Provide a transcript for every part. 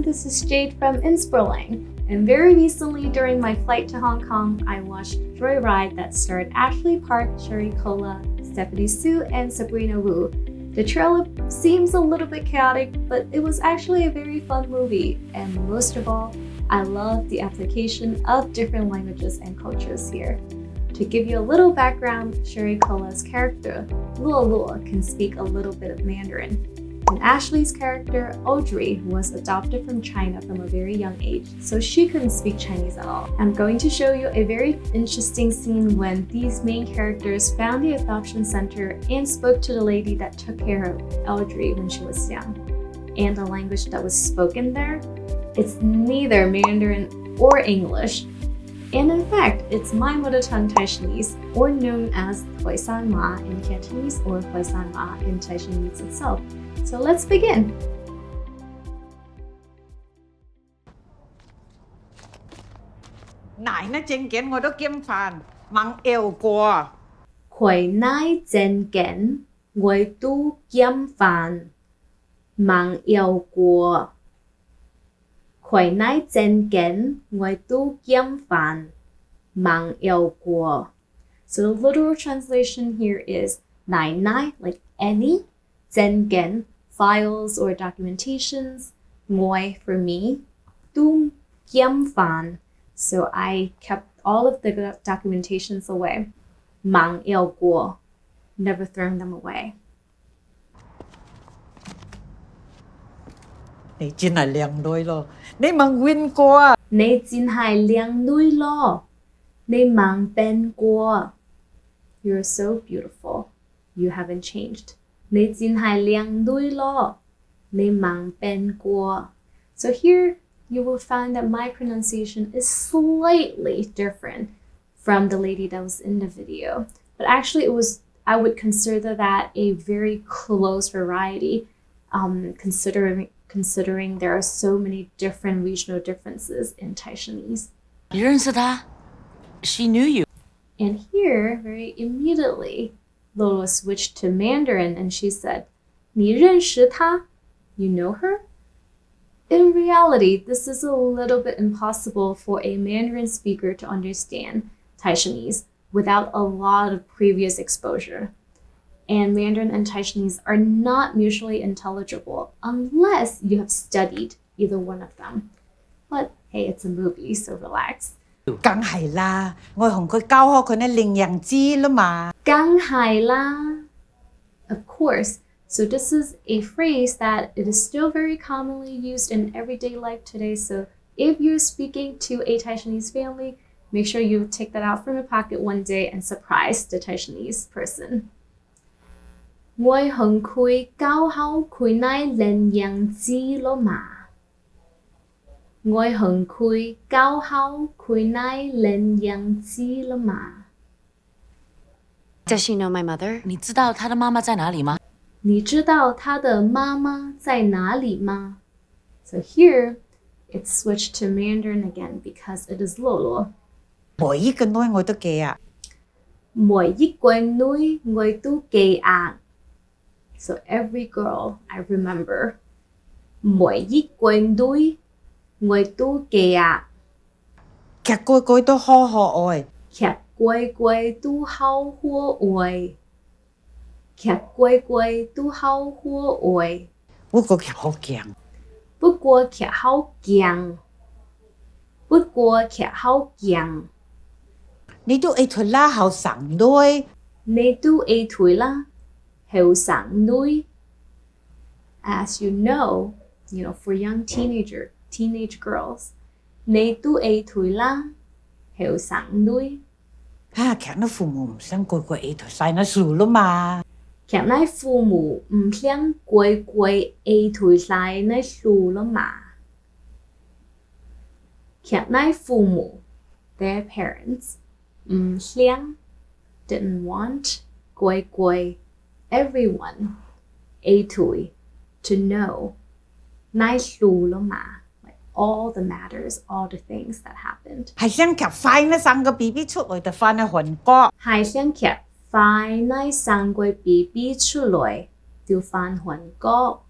everyone, this is Jade from Inspirling, and very recently during my flight to Hong Kong, I watched Joyride that starred Ashley Park, Sherry Cola, Stephanie Su, and Sabrina Wu. The trailer seems a little bit chaotic, but it was actually a very fun movie, and most of all, I love the application of different languages and cultures here. To give you a little background, Sherry Cola's character, Luo Luo, can speak a little bit of Mandarin. And Ashley's character, Audrey, was adopted from China from a very young age, so she couldn't speak Chinese at all. I'm going to show you a very interesting scene when these main characters found the adoption center and spoke to the lady that took care of Audrey when she was young. And the language that was spoken there, it's neither Mandarin or English. And in fact, it's my mother tongue Taishanese, or known as Taishanese in Cantonese or Taishanese in Taishanese itself. So let's begin. Nãy nó trên kiện ngồi đó kiếm phàn măng yêu qua. Khởi nãy trên kiện ngồi tu kiếm phàn măng yêu qua. Khởi nãy trên kiện ngồi tu kiếm phàn măng yêu qua. So the literal translation here is nai nai, like any, zengen, files or documentations, ngoi for me, tu kiam fan. So I kept all of the documentations away. Mang il guo, never throwing them away. 你真係靚女咯，你問win過。你真係靚女咯，你mang ben guo. You're so beautiful. You haven't changed. 你真係靚女咯，你盲變過. So here you will find that my pronunciation is slightly different from the lady that was in the video. But actually I would consider that a very close variety, considering there are so many different regional differences in Taishanese. 你认识她? She knew you. And here, very immediately, Lolo switched to Mandarin and she said, 你认识她? You know her? In reality, this is a little bit impossible for a Mandarin speaker to understand Taishanese without a lot of previous exposure. And Mandarin and Taishanese are not mutually intelligible unless you have studied either one of them. But hey, it's a movie, so relax. 梗係啦，我同佢教開佢呢令人知啦嘛。梗係啦。Of course. So this is a phrase that it is still very commonly used in everyday life today. So if you're speaking to a Taishanese family, make sure you take that out from your pocket one day and surprise the Taishanese person. 我同佢教好佢呢令人知咯嘛。我同佢教好佢呢令人知咯嘛。Does she know my mother? 你知道她的妈妈在哪里吗？你知道她的妈妈在哪里吗？ So here, it's switched to Mandarin again because it is Lolo. 每一個女我都記啊。每一個女我都記啊。So every girl I remember. 每一個女我都記啊。劇句句都好可愛。劇句句都好可愛。劇句句都好可愛。不過劇好勁。不過劇好勁。不過劇好勁。你都愛佢啦，後生女。你都愛佢啦，後生女。As you know, for young teenage girls, 你都愛佢啦，後生女。劇呢父母唔想個個愛佢晒那樹啦嘛。劇呢父母唔想個個愛佢晒那樹啦嘛。劇呢父母 their parents 唔想 didn't want 個個 everyone 愛佢 to know 那樹啦嘛。All the matters, all the things that happened. 係想劇快呢生個 BB 出來就翻去韓國。係想劇快呢生個 BB 出來就翻韓國。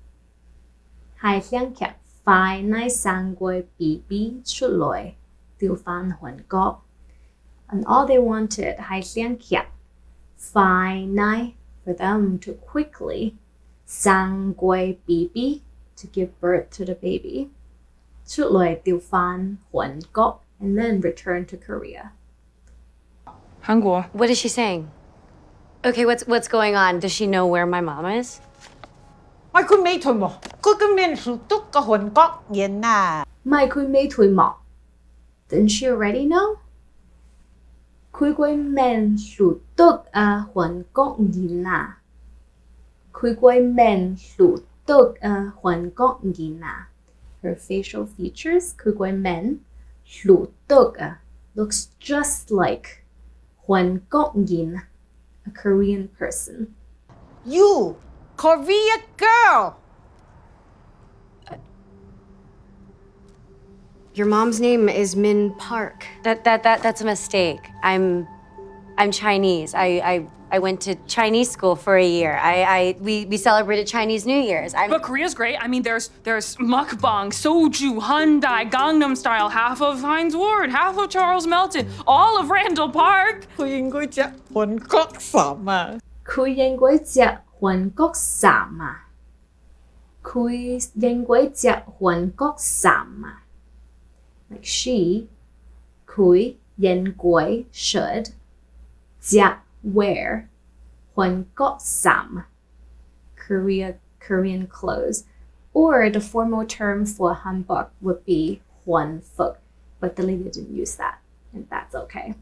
係想劇 Phai nai sang goi bibi chuloi, tiêu fan huan gok. And all they wanted, hai xian kia, phai nai, for them to quickly, sang goi bibi, to give birth to the baby, chuloi tiêu fan huan gok, and then return to Korea. 韩国 What is she saying? Okay, what's going on? Does she know where my mom is? 我佢未退冇，佢個面數督個韓國人啊！ Mai kui mei tui mo. Didn't she already know? Kui goi men shu tuk a huan gok yin na. Kui goi men shu tuk a huan gok yin na. Her facial features, kui goi men shu tuk a, looks just like huan gok yin, a Korean person. You Korea girl. Your mom's name is Min Park. That's a mistake. I'm Chinese. I went to Chinese school for a year. We celebrated Chinese New Year's. But Korea's great. I mean, there's mukbang, soju, Hyundai, Gangnam Style, half of Heinz Ward, half of Charles Melton, all of Randall Park. 佢應該隻韓國衫啊！ Kui yen goi jia huan gok sam a. Kui yen goi jia huan gok sam a. Like she, kui yen goi should, jia wear, huan gok sam, Korean clothes. Or the formal term for hanbok would be huan fuk, but the lady didn't use that, and that's okay.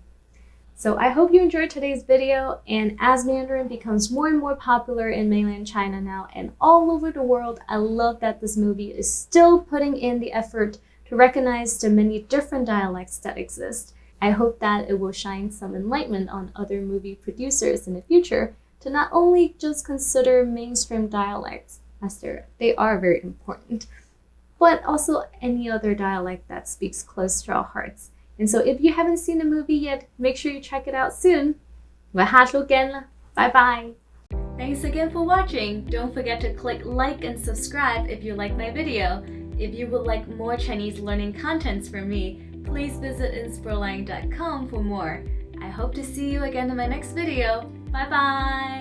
So I hope you enjoyed today's video, and as Mandarin becomes more and more popular in mainland China now and all over the world, I love that this movie is still putting in the effort to recognize the many different dialects that exist. I hope that it will shine some enlightenment on other movie producers in the future to not only just consider mainstream dialects, as they are very important, but also any other dialect that speaks close to our hearts. And so if you haven't seen the movie yet, make sure you check it out soon. Bye bye. Thanks again for watching. Don't forget to click like and subscribe if you like my video. If you would like more Chinese learning contents from me, please visit inspirlang.com for more. I hope to see you again in my next video. Bye bye.